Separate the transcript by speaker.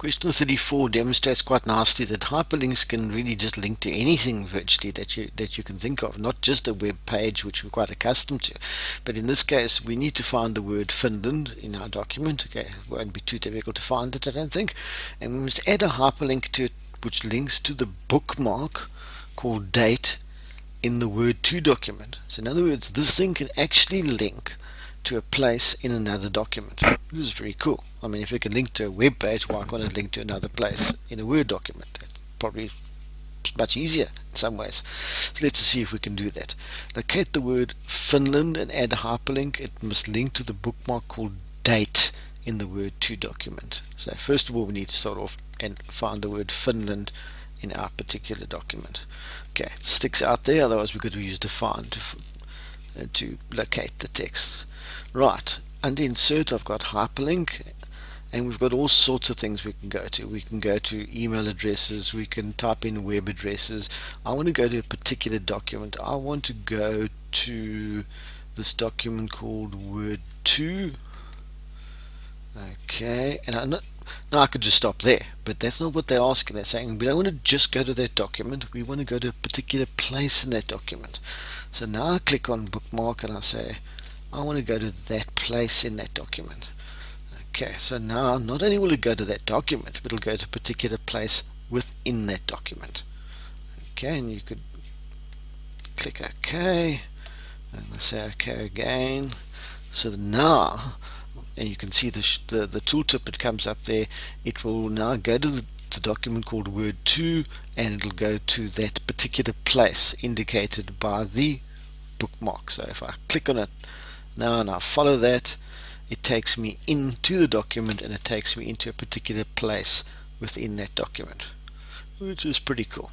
Speaker 1: Question 34 demonstrates quite nicely that hyperlinks can really just link to anything virtually that you can think of, not just a web page, which we're quite accustomed to. But in this case, we need to find the word Finland in our document. Okay, it won't be too difficult to find it, I don't think. And we must add a hyperlink to it, which links to the bookmark called date in the Word 2 document. So in other words, this thing can actually link to a place in another document. This is very cool. I mean, if it can link to a web page, why can't it link to another place in a Word document? That's probably much easier in some ways. So let's see if we can do that. Locate the word Finland and add a hyperlink. It must link to the bookmark called date in the Word 2 document. So first of all, we need to start off and find the word Finland in our particular document. Okay, it sticks out there, otherwise we're going to use define to locate the text. Right, under insert I've got hyperlink, and we've got all sorts of things we can go to. We can go to email addresses, we can type in web addresses. I want to go to a particular document. I want to go to this document called Word 2. Okay, and now I could just stop there, but that's not what they're asking. They're saying we don't want to just go to that document, we want to go to a particular place in that document. So now I click on bookmark and I say I want to go to that place in that document. Okay, so now not only will it go to that document, but it'll go to a particular place within that document. Okay, and you could click OK, and I say OK again. So now, and you can see the tooltip that comes up there, it will now go to the document called Word 2, and it'll go to that particular place indicated by the bookmark. So if I click on it now and I follow that, it takes me into the document and it takes me into a particular place within that document, which is pretty cool.